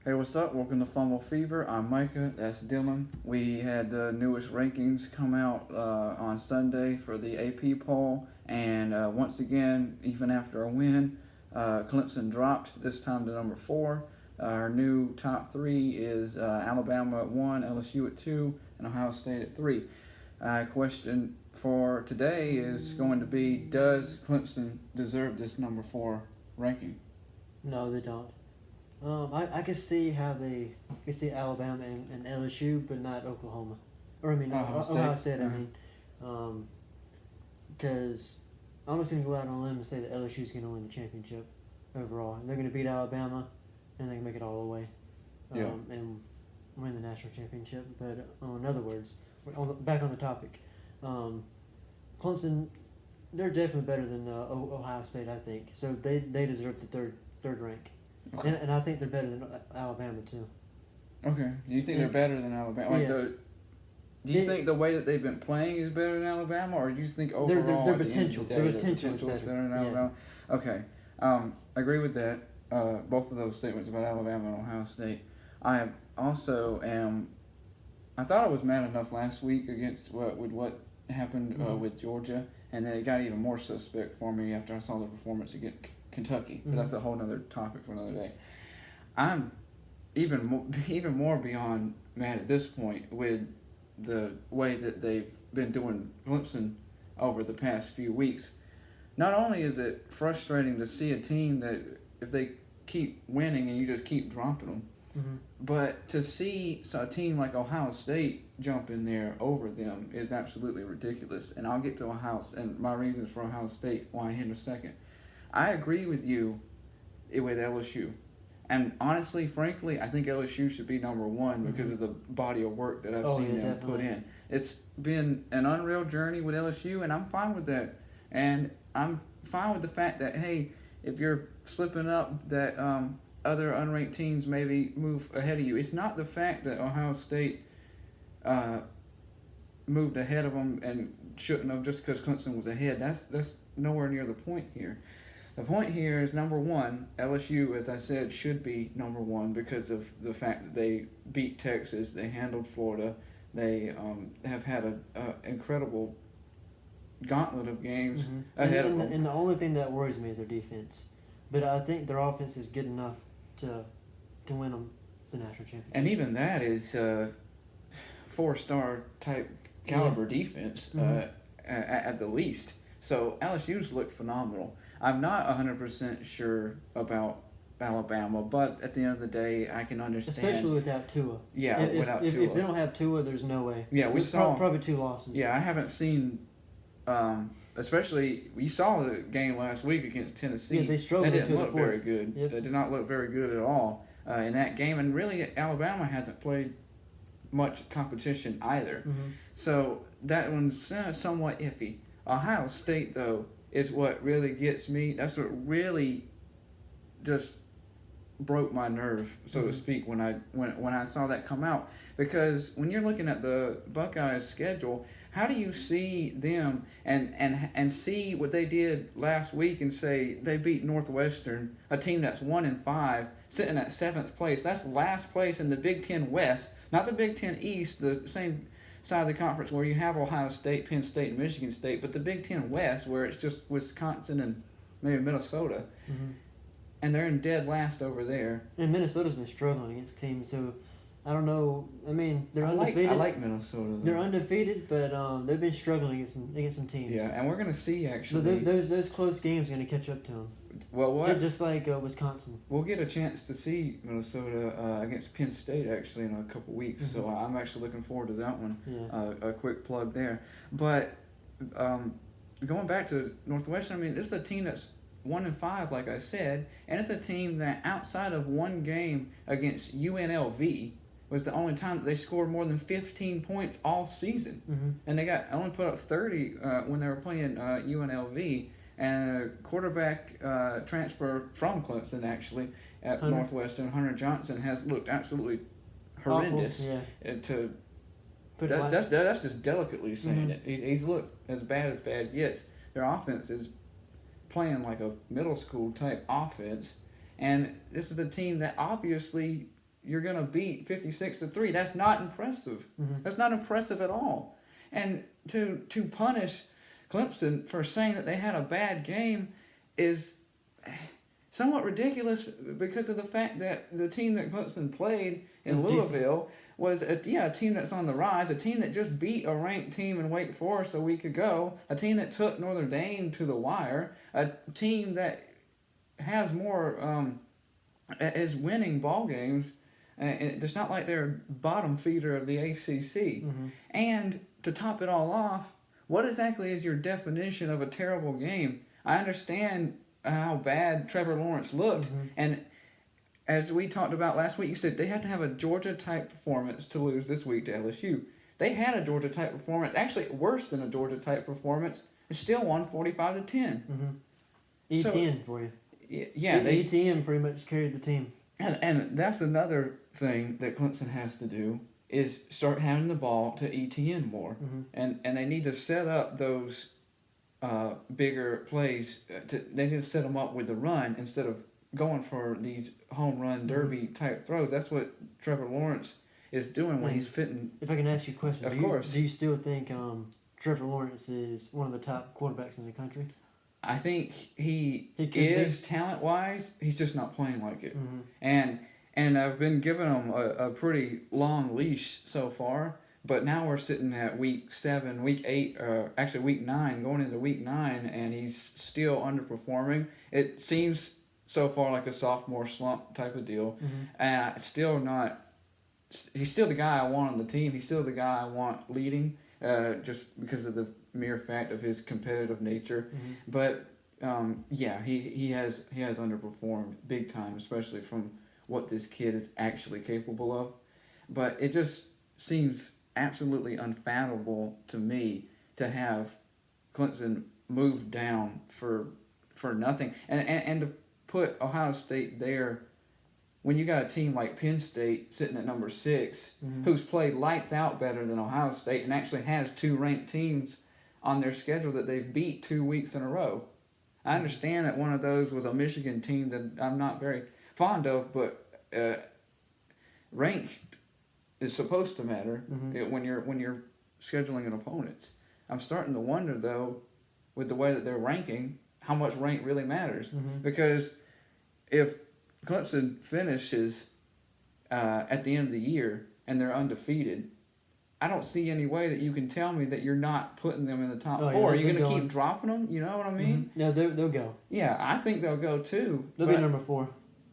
Hey, what's up? Welcome to Fumble Fever. I'm Micah. That's Dylan. We had the newest rankings come out on Sunday for the AP poll, and once again, even after a win, Clemson dropped this time to number 4. Our new top 3 is Alabama at 1, LSU at 2, and Ohio State at 3. Question for today is going to be: does Clemson deserve this number 4 ranking? No, they don't. I can see how they can see Alabama and LSU, but not Oklahoma, or Ohio State. Because I'm just gonna go out on a limb and say that LSU is gonna win the championship overall, and they're gonna beat Alabama, and they can make it all the way, and win the national championship. But in other words, back on the topic, Clemson, they're definitely better than Ohio State, I think. So they deserve the third rank. Okay. And I think they're better than Alabama too. Okay. Do you think they're better than Alabama? Do you think the way that they've been playing is better than Alabama, or do you think overall their potential is better than Alabama? Yeah. Okay. I agree with that. Both of those statements about Alabama and Ohio State. I also am. I thought I was mad enough last week against what happened with Georgia, and then it got even more suspect for me after I saw the performance against Kentucky. But that's a whole other topic for another day. I'm even more beyond mad at this point with the way that they've been doing Clemson over the past few weeks. Not only is it frustrating to see a team that if they keep winning and you just keep dropping them, but to see a team like Ohio State jump in there over them is absolutely ridiculous. And I'll get to Ohio and my reasons for Ohio State why in a second. I agree with you with LSU. And honestly, frankly, I think LSU should be number 1 because of the body of work that I've seen them put in. It's been an unreal journey with LSU, and I'm fine with that. And I'm fine with the fact that, hey, if you're slipping up, that other unranked teams maybe move ahead of you. It's not the fact that Ohio State moved ahead of them and shouldn't have just because Clemson was ahead. That's nowhere near the point here. The point here is, number 1, LSU, as I said, should be number 1 because of the fact that they beat Texas, they handled Florida, they have had an incredible gauntlet of games ahead of them. And the only thing that worries me is their defense. But I think their offense is good enough to win them the national championship. And even that is 4-star type caliber defense at the least. So LSU's looked phenomenal. I'm not 100% sure about Alabama, but at the end of the day, I can understand. Especially without Tua. Yeah, without Tua. If they don't have Tua, there's no way. Yeah, we saw probably 2 losses. Yeah, I haven't seen. Especially, you saw the game last week against Tennessee. Yeah, they struggled. They didn't look very good. Yep. They did not look very good at all in that game, and really, Alabama hasn't played much competition either. So that one's somewhat iffy. Ohio State, though, is what really gets me. That's what really just broke my nerve, so to speak, when I saw that come out. Because when you're looking at the Buckeyes' schedule, how do you see them and see what they did last week and say they beat Northwestern, a team that's 1-5, sitting at 7th place? That's last place in the Big Ten West, not the Big Ten East, the same side of the conference where you have Ohio State, Penn State, and Michigan State, but the Big Ten West where it's just Wisconsin and maybe Minnesota. And they're in dead last over there. And Minnesota's been struggling against teams, so I don't know. I mean, they're undefeated. I like Minnesota, though. They're undefeated, but they've been struggling against some teams. Yeah, and we're going to see, actually. So those close games are going to catch up to them. Well, what? Just like Wisconsin. We'll get a chance to see Minnesota against Penn State, actually, in a couple weeks. So I'm actually looking forward to that one. Yeah. A quick plug there. But going back to Northwestern, I mean, this is a team that's 1-5, like I said, and it's a team that outside of one game against UNLV was the only time that they scored more than 15 points all season. And they only put up 30 when they were playing UNLV. And a quarterback transfer from Clemson, actually, at Northwestern, Hunter Johnson, has looked absolutely horrendous. Awful, yeah. That's just delicately saying it. He's looked as bad gets. Their offense is playing like a middle school type offense, and this is a team that obviously you're gonna beat 56-3. That's not impressive. Mm-hmm. That's not impressive at all. And to punish Clemson for saying that they had a bad game is somewhat ridiculous because of the fact that the team that Clemson played in Louisville was a team that's on the rise, a team that just beat a ranked team in Wake Forest a week ago, a team that took Notre Dame to the wire, a team that has more is winning ball games. It's not like they're bottom feeder of the ACC. Mm-hmm. And to top it all off, what exactly is your definition of a terrible game? I understand how bad Trevor Lawrence looked, mm-hmm. and as we talked about last week, you said they had to have a Georgia-type performance to lose this week to LSU. They had a Georgia-type performance, actually worse than a Georgia-type performance, and still won 45-10. Mm-hmm. ETN for you. Yeah, ETN pretty much carried the team. And that's another thing that Clemson has to do is start having the ball to ETN more. Mm-hmm. And they need to set up those bigger plays. They need to set them up with the run instead of going for these home run derby type throws. That's what Trevor Lawrence is doing when he's fitting. If I can ask you a question, of course. Do you still think Trevor Lawrence is one of the top quarterbacks in the country? I think he is talent-wise. He's just not playing like it. Mm-hmm. And I've been giving him a pretty long leash so far. But now we're sitting at week 7, week 8, actually week 9, going into week 9, and he's still underperforming. It seems so far like a sophomore slump type of deal. Mm-hmm. And still not. He's still the guy I want on the team. He's still the guy I want leading, just because of the mere fact of his competitive nature. Mm-hmm. But he has underperformed big time, especially from what this kid is actually capable of. But it just seems absolutely unfathomable to me to have Clemson moved down for nothing, and to put Ohio State there when you got a team like Penn State sitting at number 6, mm-hmm. who's played lights out better than Ohio State and actually has 2 ranked teams on their schedule that they've beat 2 weeks in a row. I understand that one of those was a Michigan team that I'm not very fond of, but rank is supposed to matter mm-hmm. when you're scheduling an opponent. I'm starting to wonder though, with the way that they're ranking, how much rank really matters. Mm-hmm. Because if Clemson finishes at the end of the year and they're undefeated, I don't see any way that you can tell me that you're not putting them in the top 4. Are you going to keep dropping them? You know what I mean? Mm-hmm. No, they'll go. Yeah, I think they'll go too. They'll be number 4.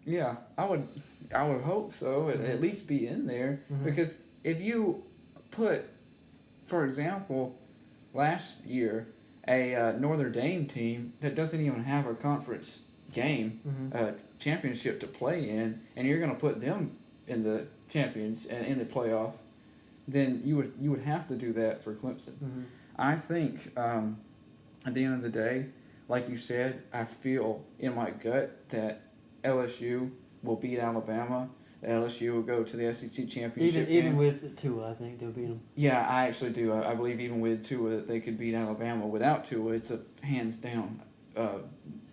Yeah, I would hope so. Mm-hmm. At least be in there, mm-hmm. because if you put, for example, last year a Notre Dame team that doesn't even have a conference game, mm-hmm. Championship to play in, and you're going to put them in the champions and in the playoff, then you would have to do that for Clemson. Mm-hmm. I think at the end of the day, like you said, I feel in my gut that LSU will beat Alabama. LSU will go to the SEC championship. Even with Tua, I think they'll beat them. Yeah, I actually do. I believe even with Tua that they could beat Alabama. Without Tua, it's a hands down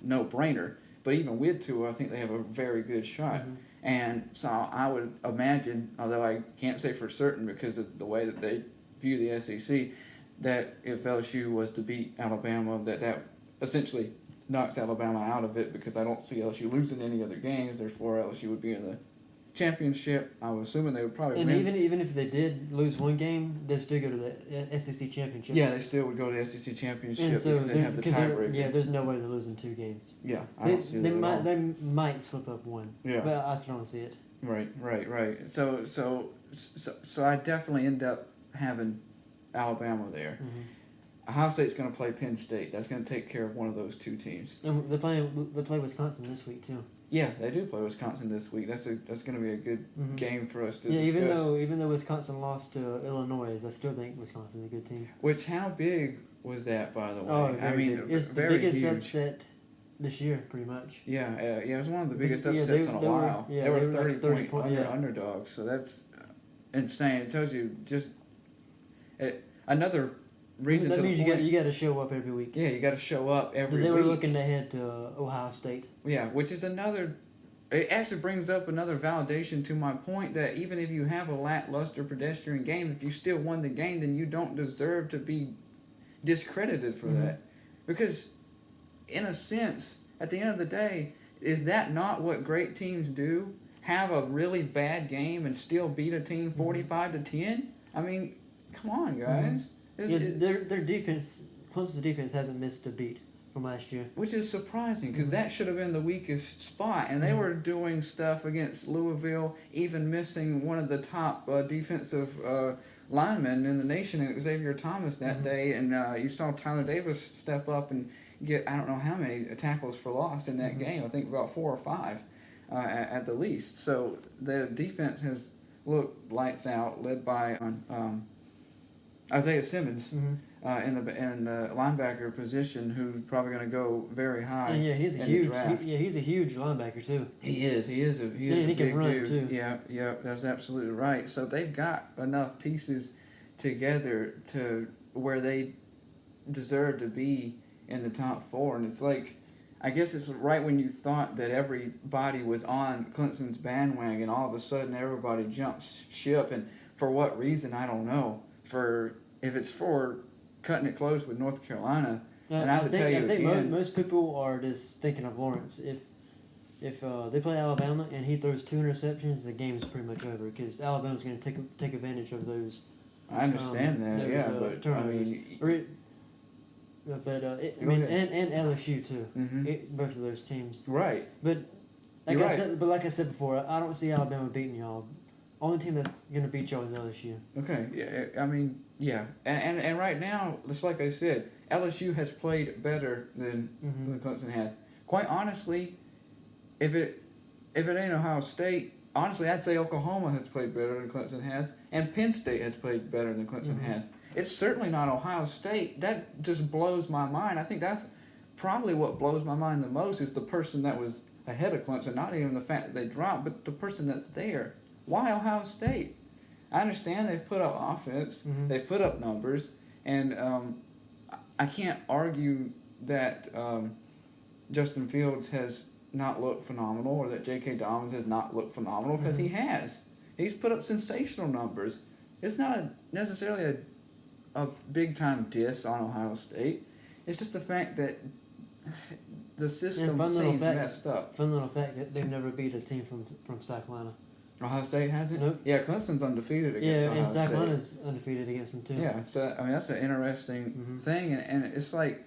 no-brainer. But even with Tua, I think they have a very good shot. Mm-hmm. And so I would imagine, although I can't say for certain because of the way that they view the SEC, that if LSU was to beat Alabama, that essentially knocks Alabama out of it, because I don't see LSU losing any other games. Therefore, LSU would be in the championship. I was assuming they would probably win. And even if they did lose one game, they'd still go to the SEC championship. Yeah, they still would go to the SEC championship, and so because they have the tiebreaker. Yeah, there's no way they're losing 2 games. Yeah, I don't see that at all. They might slip up one. Yeah. But I still don't see it. Right. So I definitely end up having Alabama there. Mm-hmm. Ohio State's going to play Penn State. That's going to take care of one of those 2 teams. And they play Wisconsin this week too. Yeah, they do play Wisconsin this week. That's going to be a good mm-hmm. game for us to discuss. Even though Wisconsin lost to Illinois, I still think Wisconsin's a good team. Which, how big was that, by the way? Oh, big. It's the biggest huge. Upset this year, pretty much. Yeah, it was one of the biggest upsets in a while. They were 30-point underdogs, so that's insane. It tells you just another reason. That means you got to show up every week. Yeah, you got to show up every week. They were looking ahead to Ohio State. Yeah, which is another it actually brings up another validation to my point that even if you have a lackluster pedestrian game, if you still won the game, then you don't deserve to be discredited for that. Because, in a sense, at the end of the day, is that not what great teams do? Have a really bad game and still beat a team 45-10? I mean, come on, guys. Their defense, Clemson's defense hasn't missed a beat from last year. Which is surprising because that should have been the weakest spot, and they were doing stuff against Louisville, even missing one of the top defensive linemen in the nation, Xavier Thomas, that day, and you saw Tyler Davis step up and get I don't know how many tackles for loss in that game. I think about 4 or 5 at the least. So the defense has looked lights out, led by Isaiah Simmons in the linebacker position, who's probably going to go very high. And he's a huge linebacker too. He is a he big can run dude. too. Yeah, that's absolutely right. So they've got enough pieces together to where they deserve to be in the top 4, and it's like, I guess it's right when you thought that everybody was on Clemson's bandwagon, all of a sudden everybody jumps ship, and for what reason, I don't know. If it's for cutting it close with North Carolina, and I think most people are just thinking of Lawrence. If they play Alabama and he throws 2 interceptions, the game is pretty much over because Alabama's going to take advantage of those. I understand that, but turnovers. I mean, and LSU too. Both of those teams. Right. But like I said before, I don't see Alabama beating y'all. Only team that's going to beat y'all is LSU. Okay. Yeah. I mean, yeah. And right now, just like I said, LSU has played better than Clemson has. Quite honestly, if it ain't Ohio State, honestly, I'd say Oklahoma has played better than Clemson has, and Penn State has played better than Clemson has. It's certainly not Ohio State. That just blows my mind. I think that's probably what blows my mind the most is the person that was ahead of Clemson, not even the fact that they dropped, but the person that's there. Why Ohio State? I understand they've put up offense, they've put up numbers, and I can't argue that Justin Fields has not looked phenomenal or that J.K. Dobbins has not looked phenomenal because he has. He's put up sensational numbers. It's not necessarily a big-time diss on Ohio State. It's just the fact that the system seems messed up. Fun little fact that they've never beat a team from South Carolina. Ohio State hasn't? Nope. Yeah, Clemson's undefeated against Ohio State. Yeah, and South Carolina's undefeated against them too. Yeah, so I mean that's an interesting thing, and it's like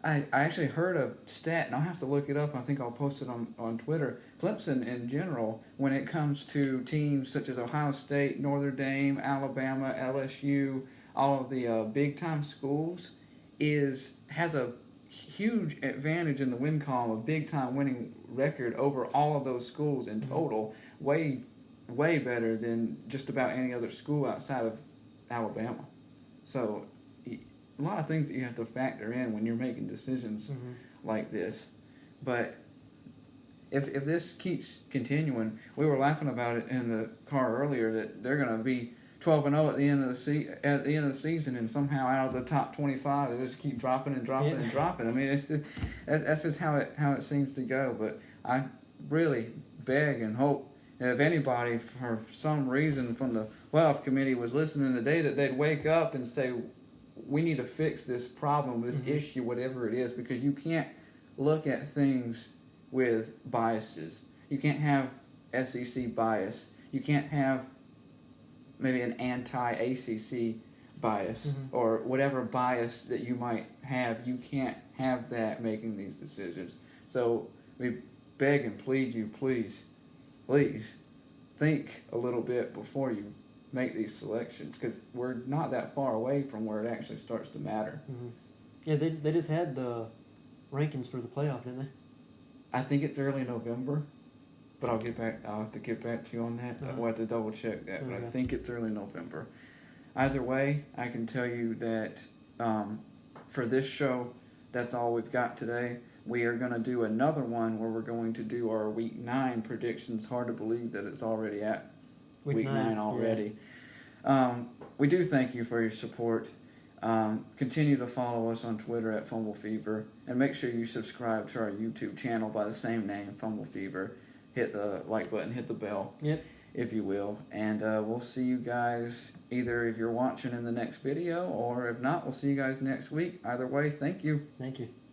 I actually heard a stat, and I'll have to look it up. I think I'll post it on Twitter. Clemson in general, when it comes to teams such as Ohio State, Notre Dame, Alabama, LSU, all of the big-time schools, has a huge advantage in the win column, a big-time winning record over all of those schools in total, way better than just about any other school outside of Alabama. So a lot of things that you have to factor in when you're making decisions like this. But if this keeps continuing, we were laughing about it in the car earlier that they're going to be 12-0 at the end of the season, and somehow out of the top 25, they just keep dropping and dropping and dropping. I mean, that's just how it seems to go. But I really beg and hope that if anybody, for some reason, from the playoff committee was listening today, that they'd wake up and say, we need to fix this problem, this issue, whatever it is, because you can't look at things with biases. You can't have SEC bias. You can't have maybe an anti-ACC bias or whatever bias that you might have. You can't have that making these decisions. So we beg and plead you, please think a little bit before you make these selections, because we're not that far away from where it actually starts to matter. Yeah, they just had the rankings for the playoff, didn't they? I think it's early November, but I'll have to get back to you on that. We'll have to double check that, but I think it's early November. Either way, I can tell you that for this show, that's all we've got today. We are going to do another one where we're going to do our Week 9 predictions. Hard to believe that it's already at Week 9 already. Yeah. We do thank you for your support. Continue to follow us on Twitter at Fumble Fever, and make sure you subscribe to our YouTube channel by the same name, Fumble Fever. hit the like button, hit the bell. Yep. If you will. And we'll see you guys either if you're watching in the next video, or if not, we'll see you guys next week. Either way, thank you. Thank you.